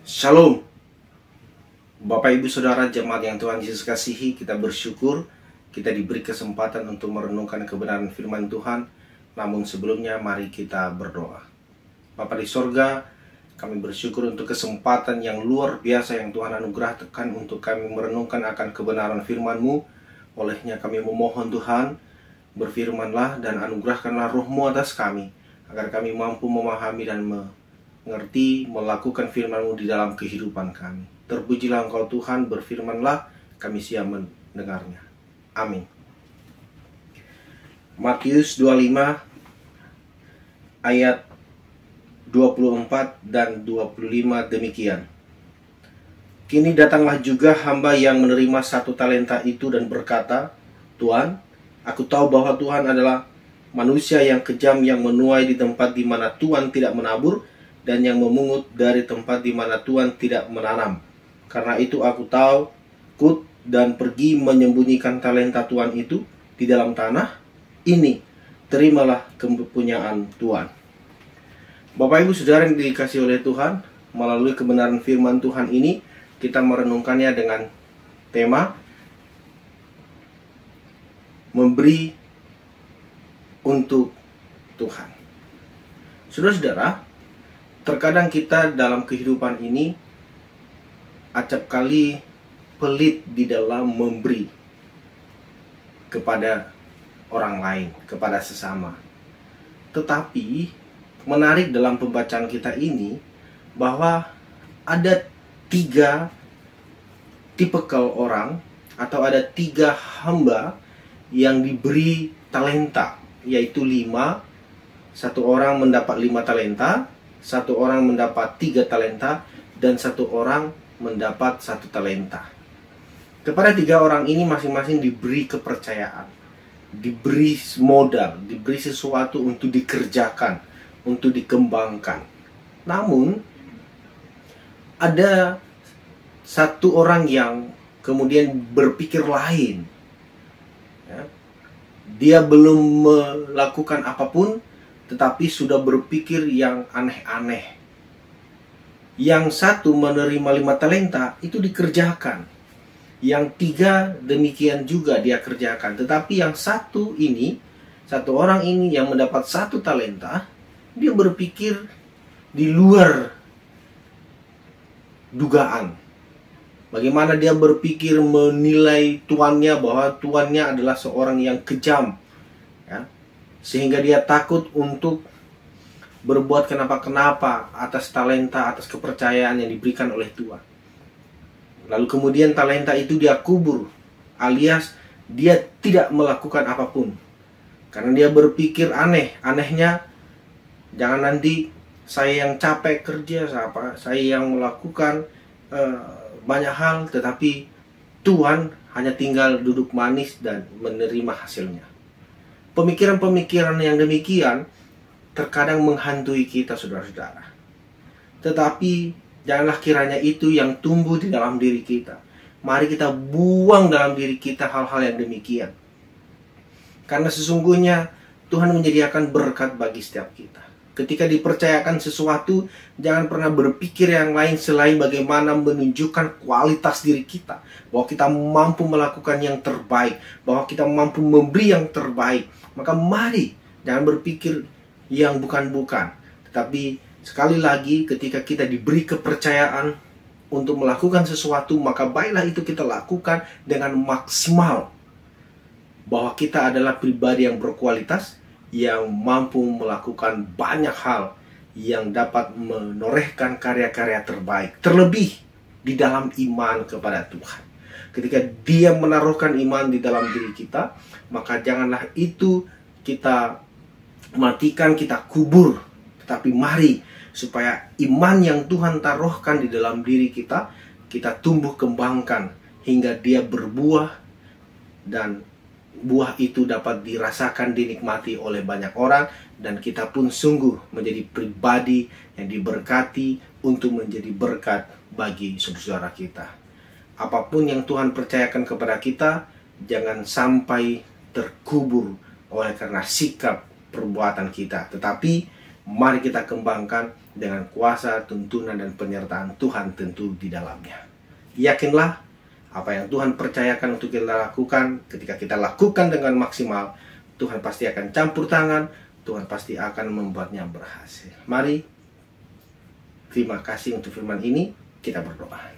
Shalom, Bapak Ibu Saudara jemaat yang Tuhan Yesus kasihi, kita bersyukur kita diberi kesempatan untuk merenungkan kebenaran firman Tuhan. Namun sebelumnya mari kita berdoa. Bapa di sorga, kami bersyukur untuk kesempatan yang luar biasa yang Tuhan anugerahkan untuk kami merenungkan akan kebenaran firman-Mu. Olehnya kami memohon Tuhan, berfirmanlah dan anugerahkanlah roh-Mu atas kami, agar kami mampu memahami dan mengerti, melakukan firman-Mu di dalam kehidupan kami. Terpujilah Engkau Tuhan, berfirmanlah, kami siap mendengarnya. Amin. Matius 25 ayat 24 dan 25 demikian. Kini datanglah juga hamba yang menerima 1 talenta itu dan berkata, Tuhan, aku tahu bahwa Tuhan adalah manusia yang kejam, yang menuai di tempat di mana Tuhan tidak menabur, dan yang memungut dari tempat di mana Tuhan tidak menanam. Karena itu aku takut dan pergi menyembunyikan talenta Tuhan itu di dalam tanah. Ini, terimalah kepunyaan Tuhan. Bapak Ibu Saudara yang dikasihi oleh Tuhan, melalui kebenaran firman Tuhan ini, kita merenungkannya dengan tema memberi untuk Tuhan. Saudara-saudara, terkadang kita dalam kehidupan ini acap kali pelit di dalam memberi kepada orang lain, kepada sesama. Tetapi menarik dalam pembacaan kita ini bahwa ada 3 tipikal orang atau ada 3 hamba yang diberi talenta, yaitu 5. 1 orang mendapat 5 talenta, 1 orang mendapat 3 talenta, dan 1 orang mendapat 1 talenta. Kepada 3 orang ini masing-masing diberi kepercayaan, diberi modal, diberi sesuatu untuk dikerjakan, untuk dikembangkan. Namun ada 1 orang yang kemudian berpikir lain. Dia belum melakukan apapun, tetapi sudah berpikir yang aneh-aneh. Yang 1 menerima 5 talenta itu dikerjakan. Yang 3 demikian juga dia kerjakan. Tetapi yang 1 ini, 1 orang ini yang mendapat 1 talenta, dia berpikir di luar dugaan. Bagaimana dia berpikir menilai tuannya, bahwa tuannya adalah seorang yang kejam, ya, sehingga dia takut untuk berbuat kenapa-kenapa atas talenta, atas kepercayaan yang diberikan oleh Tuhan. Lalu kemudian talenta itu dia kubur, alias dia tidak melakukan apapun. Karena dia berpikir anehnya, jangan nanti saya yang capek kerja, saya yang melakukan banyak hal, tetapi Tuhan hanya tinggal duduk manis dan menerima hasilnya. Pemikiran-pemikiran yang demikian terkadang menghantui kita, saudara-saudara. Tetapi janganlah kiranya itu yang tumbuh di dalam diri kita. Mari kita buang dalam diri kita hal-hal yang demikian. Karena sesungguhnya Tuhan menyediakan berkat bagi setiap kita. Ketika dipercayakan sesuatu, jangan pernah berpikir yang lain selain bagaimana menunjukkan kualitas diri kita. Bahwa kita mampu melakukan yang terbaik, bahwa kita mampu memberi yang terbaik. Maka mari, jangan berpikir yang bukan-bukan. Tetapi sekali lagi, ketika kita diberi kepercayaan untuk melakukan sesuatu, maka baiklah itu kita lakukan dengan maksimal. Bahwa kita adalah pribadi yang berkualitas, yang mampu melakukan banyak hal, yang dapat menorehkan karya-karya terbaik, terlebih di dalam iman kepada Tuhan. Ketika Dia menaruhkan iman di dalam diri kita, maka janganlah itu kita matikan, kita kubur. Tetapi mari, supaya iman yang Tuhan taruhkan di dalam diri kita, kita tumbuh kembangkan hingga dia berbuah, dan buah itu dapat dirasakan, dinikmati oleh banyak orang, dan kita pun sungguh menjadi pribadi yang diberkati untuk menjadi berkat bagi saudara kita. Apapun yang Tuhan percayakan kepada kita, jangan sampai terkubur oleh karena sikap perbuatan kita, tetapi Mari kita kembangkan dengan kuasa, tuntunan, dan penyertaan Tuhan tentu di dalamnya. Yakinlah apa yang Tuhan percayakan untuk kita lakukan, ketika kita lakukan dengan maksimal, Tuhan pasti akan campur tangan, Tuhan pasti akan membuatnya berhasil. Mari, terima kasih untuk firman ini, kita berdoa.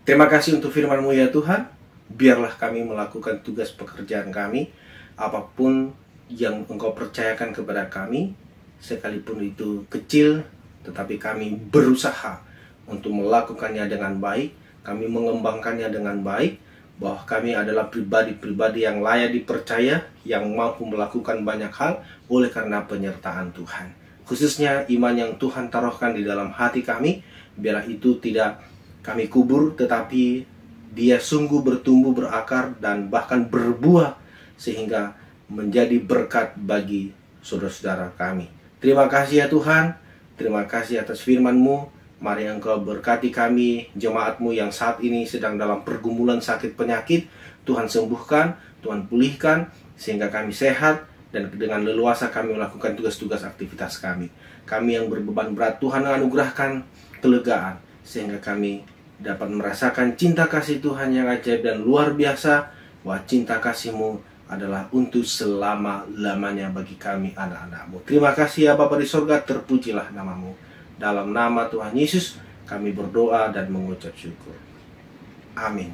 Terima kasih untuk firman-Mu ya Tuhan, biarlah kami melakukan tugas pekerjaan kami, apapun yang Engkau percayakan kepada kami, sekalipun itu kecil, tetapi kami berusaha untuk melakukannya dengan baik, kami mengembangkannya dengan baik, bahwa kami adalah pribadi-pribadi yang layak dipercaya, yang mampu melakukan banyak hal oleh karena penyertaan Tuhan. Khususnya iman yang Tuhan taruhkan di dalam hati kami, biarlah itu tidak kami kubur, tetapi dia sungguh bertumbuh, berakar, dan bahkan berbuah, sehingga menjadi berkat bagi saudara-saudara kami. Terima kasih ya Tuhan, terima kasih atas firman-Mu. Mari Engkau berkati kami, jemaat-Mu yang saat ini sedang dalam pergumulan sakit penyakit. Tuhan sembuhkan, Tuhan pulihkan, sehingga kami sehat, dan dengan leluasa kami melakukan tugas-tugas aktivitas kami. Kami yang berbeban berat, Tuhan anugerahkan kelegaan, sehingga kami dapat merasakan cinta kasih Tuhan yang ajaib dan luar biasa, bahwa cinta kasih-Mu adalah untuk selama-lamanya bagi kami anak-anak-Mu. Terima kasih ya Bapa di sorga, terpujilah nama-Mu. Dalam nama Tuhan Yesus kami berdoa dan mengucap syukur. Amin.